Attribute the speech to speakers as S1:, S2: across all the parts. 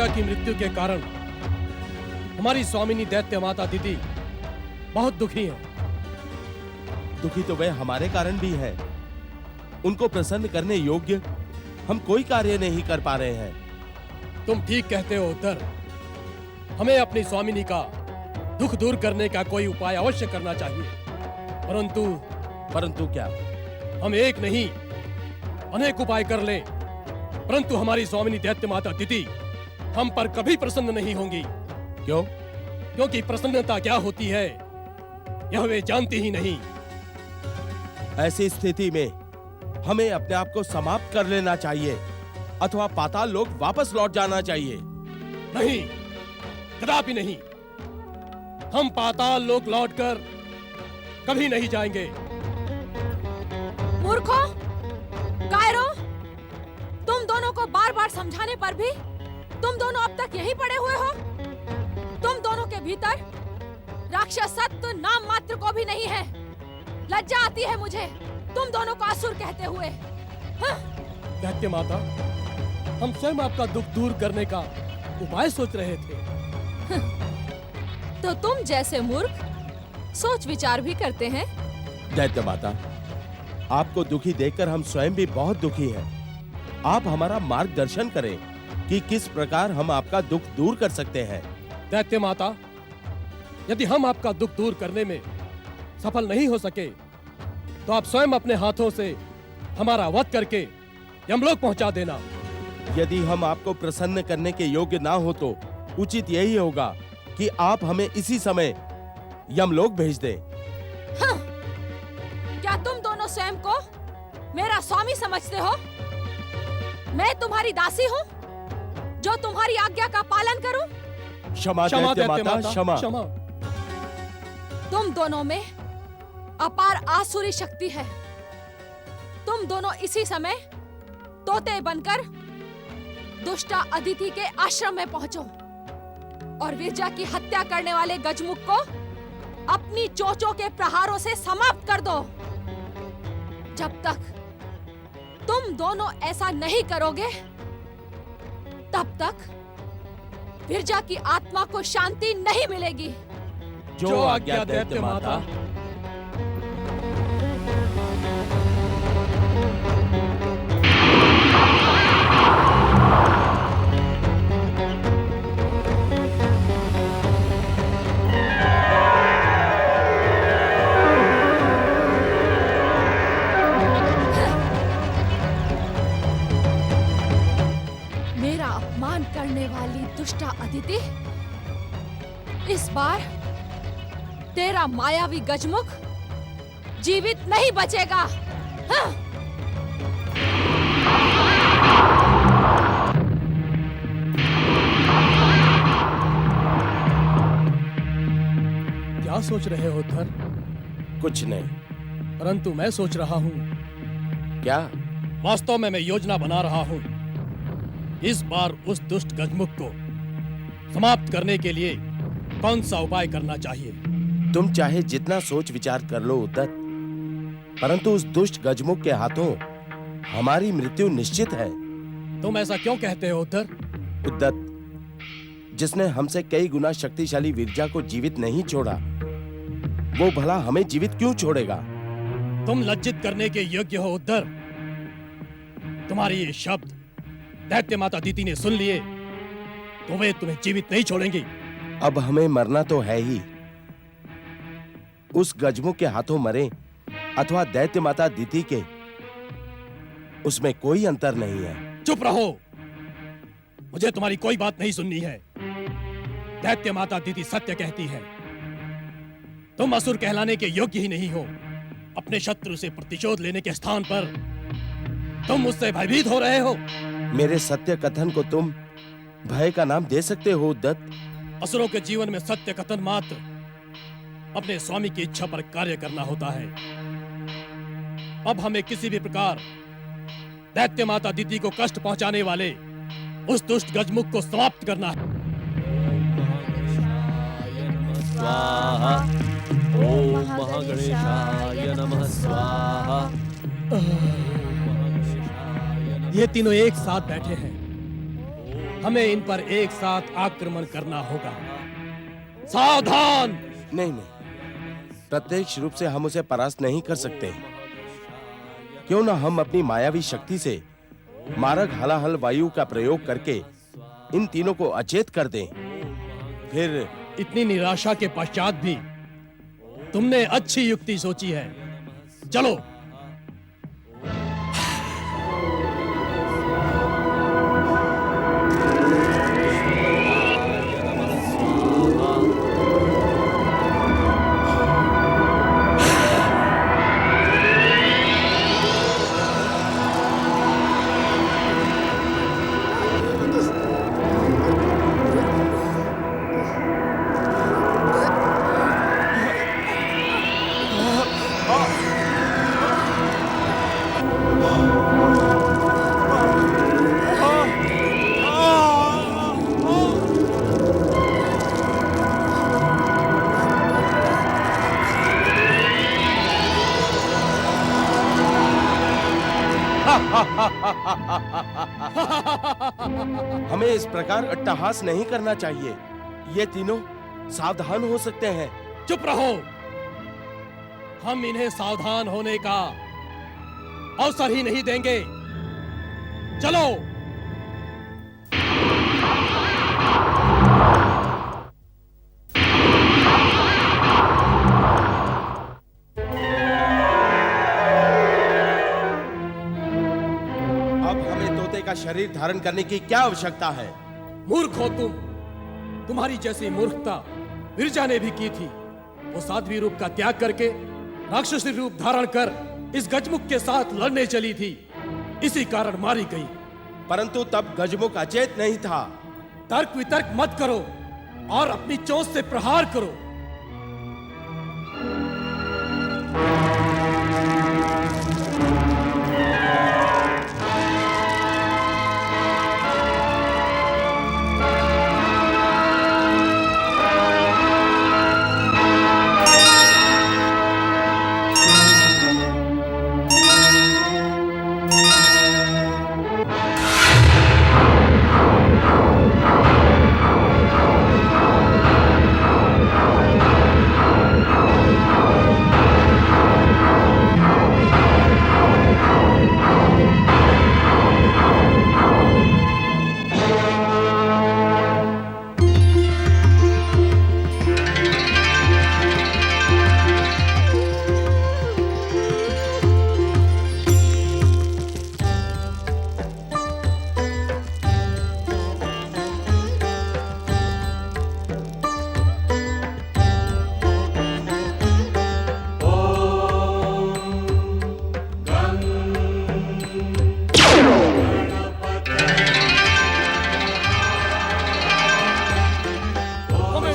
S1: विरजा की मृत्यु के कारण हमारी स्वामिनी दैत्य माता अदिति बहुत दुखी है।
S2: दुखी तो वे हमारे कारण भी है। उनको प्रसन्न करने योग्य हम कोई कार्य नहीं कर पा रहे हैं।
S1: तुम ठीक कहते हो उद्धर। हमें अपनी स्वामिनी का दुख दूर करने का कोई उपाय अवश्य करना चाहिए। परंतु
S2: क्या?
S1: हम एक नहीं अनेक उपाय कर लें, परंतु हमारी स्वामिनी दैत्य माता अदिति हम पर कभी प्रसन्न नहीं होंगी।
S2: क्यों?
S1: क्योंकि प्रसन्नता क्या होती है यह वे जानती ही नहीं।
S2: ऐसी स्थिति में हमें अपने आप को समाप्त कर लेना चाहिए अथवा पाताल लोक वापस लौट जाना चाहिए।
S1: नहीं, कदापि नहीं। हम पाताल लोक लौटकर कभी नहीं जाएंगे।
S3: मूर्खों, कायरों, तुम दोनों को बार बार समझाने पर भी तुम दोनों अब तक यहीं पड़े हुए हो। तुम दोनों के भीतर राक्षसत्व नाम मात्र को भी नहीं है। लज्जा आती है मुझे तुम दोनों को असुर कहते हुए।
S1: दैत्य माता, हम स्वयं आपका दुख दूर करने का उपाय सोच रहे थे।
S3: तो तुम जैसे मूर्ख सोच विचार भी करते हैं।
S2: दैत्य माता, आपको दुखी देखकर हम स्वयं भी बहुत दुखी हैं। आप हमारा मार्गदर्शन करें कि किस प्रकार हम आपका दुख दूर कर सकते हैं।
S1: दैत्य माता, यदि हम आपका दुख दूर करने में सफल नहीं हो सके तो आप स्वयं अपने हाथों से हमारा वध करके यमलोक पहुंचा देना।
S2: यदि हम आपको प्रसन्न करने के योग्य ना हो तो उचित यही होगा कि आप हमें इसी समय यमलोक भेज दें।
S3: हाँ, क्या तुम दोनों स्वयं को मेरा स्वामी समझते हो? मैं तुम्हारी दासी हूँ जो तुम्हारी आज्ञा का पालन करूं?
S2: क्षमा दैत्य माता, क्षमा।
S3: तुम दोनों में अपार आसुरी शक्ति है। तुम दोनों इसी समय तोते बनकर दुष्टा अदिति के आश्रम में पहुंचो और विरजा की हत्या करने वाले गजमुख को अपनी चोंचों के प्रहारों से समाप्त कर दो। जब तक तुम दोनों ऐसा नहीं करोगे तब तक विरजा की आत्मा को शांति नहीं मिलेगी।
S2: जो आज्ञा दैत्य माता।
S3: मेरा अपमान करने वाली दुष्टा अदिति, इस बार तेरा मायावी गजमुख जीवित नहीं बचेगा। हाँ?
S1: क्या सोच रहे हो उद्धर?
S2: कुछ नहीं,
S1: परंतु मैं सोच रहा हूँ।
S2: क्या?
S1: वास्तव में मैं योजना बना रहा हूँ। इस बार उस दुष्ट गजमुख को समाप्त करने के लिए कौन सा उपाय करना चाहिए?
S2: तुम चाहे जितना सोच विचार कर लो उद्धत, परंतु उस दुष्ट गजमुख के हाथों हमारी मृत्यु निश्चित है।
S1: तुम ऐसा क्यों कहते हो उद्धर?
S2: उद्धत, जिसने हमसे कई गुना शक्तिशाली विरजा को जीवित नहीं छोड़ा, वो भला हमें जीवित क्यों छोड़ेगा?
S1: तुम लज्जित करने के योग्य हो उद्धर। तुम्हारे ये शब्द दैत्य माता अदिति ने सुन लिए तो वे तुम्हें जीवित नहीं छोड़ेंगी।
S2: अब हमें मरना तो है ही। उस गजमुख के हाथों मरे अथवा दैत्य माता अदिति के, उसमें कोई अंतर नहीं है।
S1: चुप रहो, मुझे तुम्हारी कोई बात नहीं सुननी है। दैत्य माता अदिति सत्य कहती है। तुम असुर कहलाने के योग्य ही नहीं हो। अपने शत्रु से प्रतिशोध लेने के स्थान पर तुम मुझसे भयभीत हो रहे हो।
S2: मेरे सत्य कथन को तुम भय का नाम दे सकते हो उद्धत?
S1: असुरों के जीवन में सत्य कथन मात्र अपने स्वामी की इच्छा पर कार्य करना होता है। अब हमें किसी भी प्रकार दैत्य माता अदिति को कष्ट पहुंचाने वाले उस दुष्ट गजमुख को समाप्त करना है।
S4: स्वाहा। ओम महागणेशाय नमः स्वाहा।
S1: ये तीनों एक साथ बैठे हैं। हमें इन पर एक साथ आक्रमण करना होगा। सावधान!
S2: नहीं नहीं, प्रत्यक्ष रूप से हम उसे परास्त नहीं कर सकते। क्यों ना हम अपनी मायावी शक्ति से मारक हलाहल वायु का प्रयोग करके इन तीनों को अचेत कर दें। फिर
S1: इतनी निराशा के पश्चात भी तुमने अच्छी युक्ति सोची है। चलो।
S2: हमें इस प्रकार अट्टहास नहीं करना चाहिए। ये तीनों सावधान हो सकते हैं।
S1: चुप रहो। हम इन्हें सावधान होने का अवसर ही नहीं देंगे। चलो।
S2: अब हमें तोते का शरीर धारण करने की क्या आवश्यकता है?
S1: मूर्ख हो तुम। तुम्हारी जैसी मूर्खता विरजा ने भी की थी। वो साध्वी रूप का त्याग करके राक्षसी रूप धारण कर इस गजमुख के साथ लड़ने चली थी। इसी कारण मारी गई।
S2: परंतु तब गजमुख अचेत नहीं था।
S1: तर्क वितर्क मत करो और अपनी चोंच से प्रहार करो।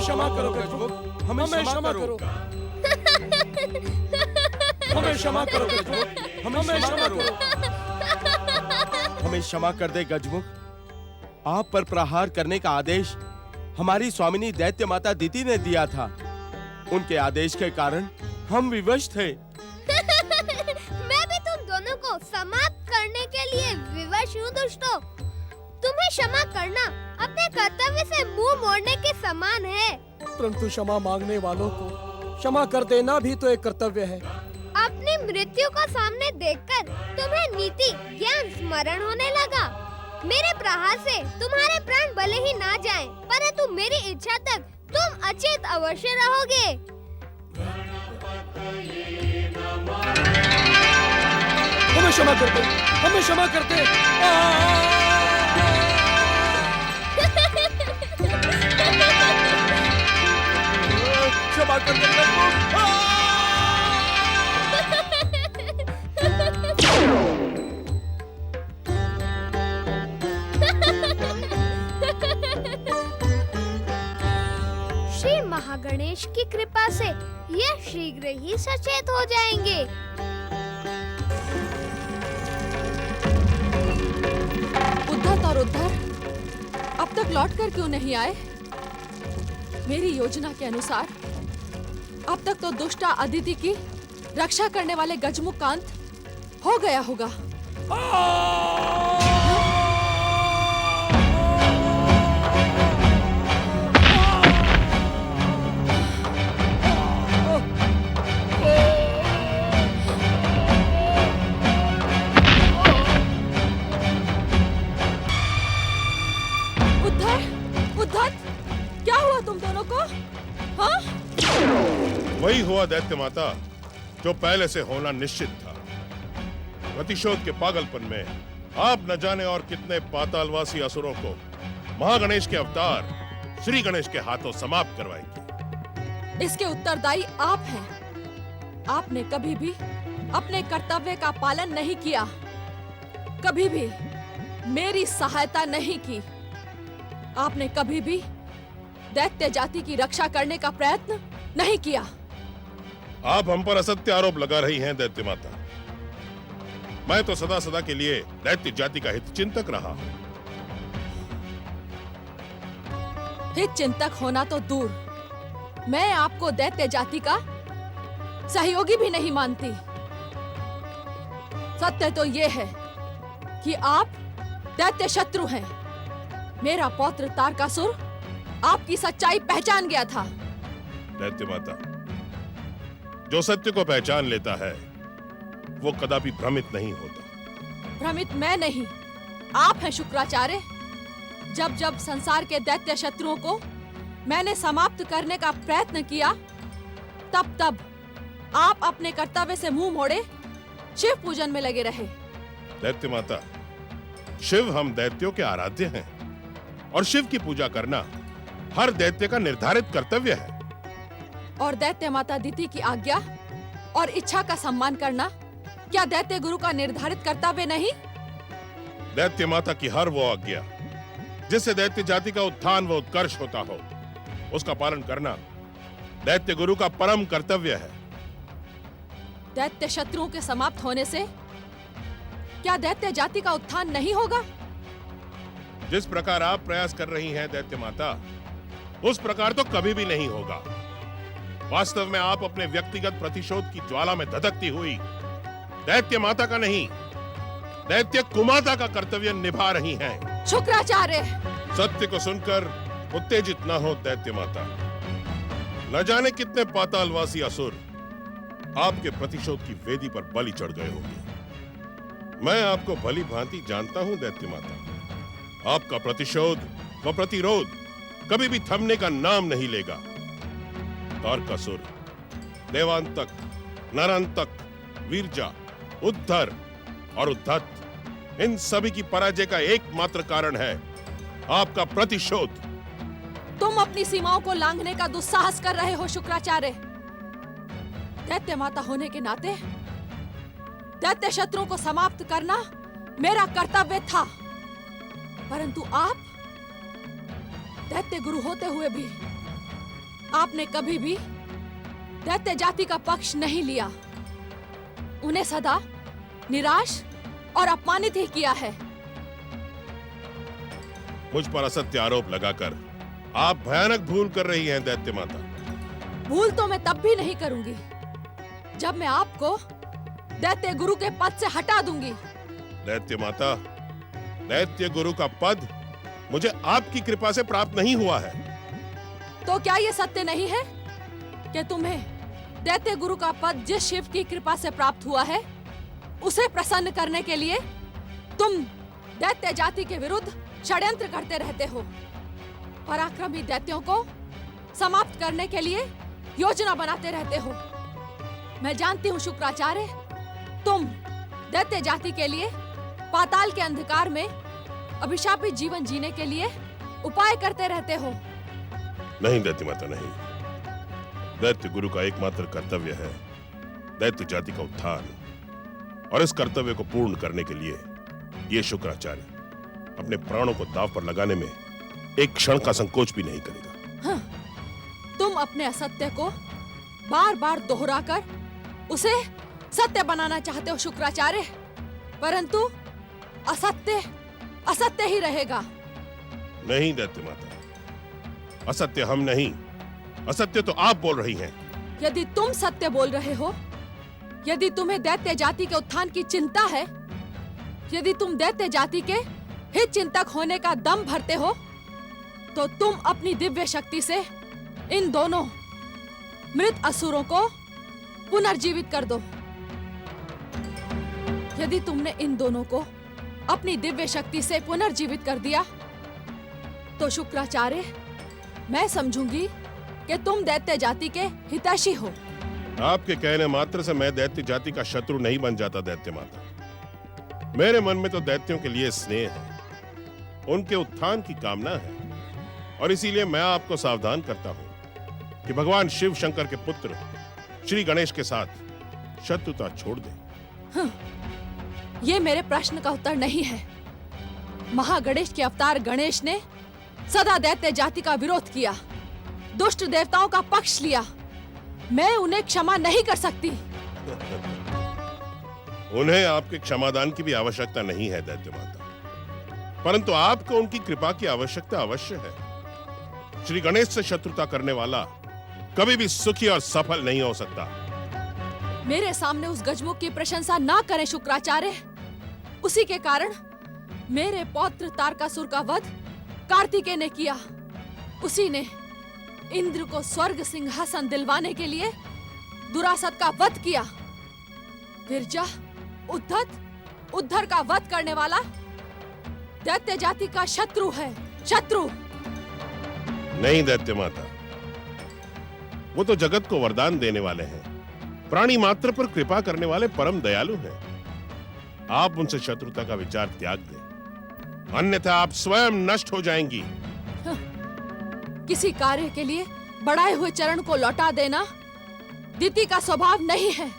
S1: क्षमा करो गजमुख, हमें क्षमा करो। हमें क्षमा करो गजमुख, हमें क्षमा करो।
S2: हमें क्षमा कर दे गजमुख। आप पर प्रहार करने का आदेश हमारी स्वामिनी दैत्य माता दीति ने दिया था। उनके आदेश के कारण हम विवश थे।
S5: मैं भी तुम दोनों को समाप्त करने के लिए विवश हूँ दुष्टों। तुम्हें क्षमा करना अपने कर्तव्य से मुंह मोड़ने के समान है।
S1: परंतु क्षमा मांगने वालों को क्षमा कर देना भी तो एक कर्तव्य है।
S5: अपनी मृत्यु को सामने देखकर तुम्हें नीति ज्ञान स्मरण होने लगा। मेरे प्रहार से तुम्हारे प्राण भले ही ना जाएं, परंतु मेरी इच्छा तक तुम अचेत अवश्य रहोगे।
S1: हमें क्षमा कर दे, हमें क्षमा कर दे।
S2: क्षमा कर दे गजमुख।
S5: श्री महागणेश की कृपा से ये शीघ्र ही सचेत हो जाएंगे।
S3: उद्धत और उद्धर अब तक लौट कर क्यों नहीं आए? मेरी योजना के अनुसार अब तक तो दुष्टा अदिति की रक्षा करने वाले गजमुख का अंत हो गया होगा। तुम दोनों को? हाँ?
S6: वही हुआ दैत्य माता जो पहले से होना निश्चित था। प्रतिशोध के पागलपन में आप न जाने और कितने पातालवासी असुरों को महागणेश के अवतार श्री गणेश के हाथों समाप्त करवाएंगे।
S3: इसके उत्तरदायी आप हैं। आपने कभी भी अपने कर्तव्य का पालन नहीं किया, कभी भी मेरी सहायता नहीं की। आपने कभी भी दैत्य जाति की रक्षा करने का प्रयत्न नहीं किया।
S6: आप हम पर असत्य आरोप लगा रही हैं दैत्य माता। मैं तो सदा सदा के लिए दैत्य जाति का हित चिंतक रहा हूं।
S3: हित चिंतक होना तो दूर, मैं आपको दैत्य जाति का सहयोगी भी नहीं मानती। सत्य तो ये है कि आप दैत्य शत्रु हैं। मेरा पौत्र तारकासुर आपकी सच्चाई पहचान गया था।
S6: दैत्य माता, जो सत्य को पहचान लेता है वो कदापि भ्रमित नहीं होता।
S3: भ्रमित मैं नहीं, आप हैं शुक्राचार्य। जब जब संसार के दैत्य शत्रुओं को मैंने समाप्त करने का प्रयत्न किया, तब तब आप अपने कर्तव्य से मुंह मोड़े शिव पूजन में लगे रहे।
S6: दैत्य माता, शिव हम दैत्यों के आराध्य हैं और शिव की पूजा करना हर दैत्य का निर्धारित कर्तव्य है।
S3: और दैत्य माता दिति की आज्ञा और इच्छा का सम्मान करना क्या दैत्य गुरु का निर्धारित कर्तव्य नहीं?
S6: दैत्य माता की हर वो आज्ञा जिससे दैत्य जाति का उत्थान व उत्कर्ष होता हो, उसका पालन करना दैत्य गुरु का परम कर्तव्य है।
S3: दैत्य शत्रुओं के समाप्त होने से क्या दैत्य जाति का उत्थान नहीं होगा?
S6: जिस प्रकार आप प्रयास कर रही हैं दैत्य माता, उस प्रकार तो कभी भी नहीं होगा। वास्तव में आप अपने व्यक्तिगत प्रतिशोध की ज्वाला में धधकती हुई दैत्य माता का नहीं, दैत्य कुमाता का कर्तव्य निभा रही हैं।
S3: शुक्राचार्य,
S6: सत्य को सुनकर उत्तेजित न हो दैत्य माता। न जाने कितने पातालवासी असुर आपके प्रतिशोध की वेदी पर बलि चढ़ गए होंगे। मैं आपको भली भांति जानता हूं दैत्य माता। आपका प्रतिशोध व प्रतिरोध कभी भी थमने का नाम नहीं लेगा। तारकासुर, देवांतक, नरांतक, वीरजा, उद्धर और उद्धत, इन सभी की पराजय का एकमात्र कारण है आपका प्रतिशोध।
S3: तुम अपनी सीमाओं को लांघने का दुस्साहस कर रहे हो शुक्राचार्य। दैत्य माता होने के नाते दैत्य शत्रुओं को समाप्त करना मेरा कर्तव्य था, परंतु आप दैत्य गुरु होते हुए भी आपने कभी भी दैत्य जाति का पक्ष नहीं लिया। उन्हें सदा निराश और अपमानित ही किया है।
S6: मुझ पर असत्य आरोप लगाकर आप भयानक भूल कर रही हैं दैत्य माता।
S3: भूल तो मैं तब भी नहीं करूंगी जब मैं आपको दैत्य गुरु के पद से हटा दूंगी।
S6: दैत्य माता, दैत्य गुरु का पद मुझे आपकी कृपा से प्राप्त नहीं हुआ है।
S3: तो क्या ये सत्य नहीं है कि तुम्हें दैत्य गुरु का पद जिस शिव की कृपा से प्राप्त हुआ है, उसे प्रसन्न करने के लिए तुम दैत्य जाति के विरुद्ध षड्यंत्र करते रहते हो। पराक्रमी दैत्यों को समाप्त करने के लिए योजना बनाते रहते हो। मैं जानती हूँ शुक्राचार्य, तुम दैत्य जाति के लिए पाताल के अंधकार में अभिशापित जीवन जीने के लिए उपाय करते रहते हो।
S6: नहीं दैत्य माता, नहीं। दैत्य गुरु का एकमात्र कर्तव्य है दैत्य जाति का उत्थान, और इस कर्तव्य को पूर्ण करने के लिए ये शुक्राचार्य अपने प्राणों को दांव पर लगाने में एक क्षण का संकोच भी नहीं करेगा।
S3: हाँ, तुम अपने असत्य को बार बार दोहराकर उसे सत्य बनाना चाहते हो शुक्राचार्य, परंतु असत्य असत्य ही रहेगा।
S6: नहीं दैत्य माता, असत्य हम नहीं, असत्य तो आप बोल रही हैं।
S3: यदि तुम सत्य बोल रहे हो, यदि तुम्हें दैत्य जाति के उत्थान की चिंता है, यदि तुम दैत्य जाति के हित चिंतक होने का दम भरते हो, तो तुम अपनी दिव्य शक्ति से इन दोनों मृत असुरों को पुनर्जीवित कर दो। यदि तुमने इन दोनों को अपनी दिव्य शक्ति से पुनर्जीवित कर दिया, तो शुक्राचार्य मैं समझूंगी कि तुम दैत्य जाति के हितैषी हो।
S6: आपके कहने मात्र से मैं दैत्य जाति का शत्रु नहीं बन जाता दैत्य माता। मेरे मन में तो दैत्यों के लिए स्नेह है, उनके उत्थान की कामना है, और इसीलिए मैं आपको सावधान करता हूं कि भगवान शिव शंकर के पुत्र श्री गणेश के साथ शत्रुता छोड़ दें।
S3: ये मेरे प्रश्न का उत्तर नहीं है। महागणेश के अवतार गणेश ने सदा दैत्य जाति का विरोध किया, दुष्ट देवताओं का पक्ष लिया। मैं उन्हें क्षमा नहीं कर सकती।
S6: उन्हें आपके क्षमादान की भी आवश्यकता नहीं है दैत्य माता, परंतु आपको उनकी कृपा की आवश्यकता अवश्य है। श्री गणेश से शत्रुता करने वाला कभी भी सुखी और सफल नहीं हो सकता।
S3: मेरे सामने उस गजमुख की प्रशंसा ना करें शुक्राचार्य। उसी के कारण मेरे पौत्र तारकासुर का वध कार्तिकेय ने किया। उसी ने इंद्र को स्वर्ग सिंहासन दिलवाने के लिए दुरासत का वध किया। विरजा, उद्धत, उद्धर का वध करने वाला दैत्य जाति का शत्रु है, शत्रु।
S6: नहीं दैत्य माता, वो तो जगत को वरदान देने वाले हैं, प्राणी मात्र पर कृपा करने वाले परम दयालु हैं। आप उनसे शत्रुता का विचार त्याग दें, अन्यथा आप स्वयं नष्ट हो जाएंगी।
S3: किसी कार्य के लिए बढ़ाए हुए चरण को लौटा देना दिति का स्वभाव नहीं है।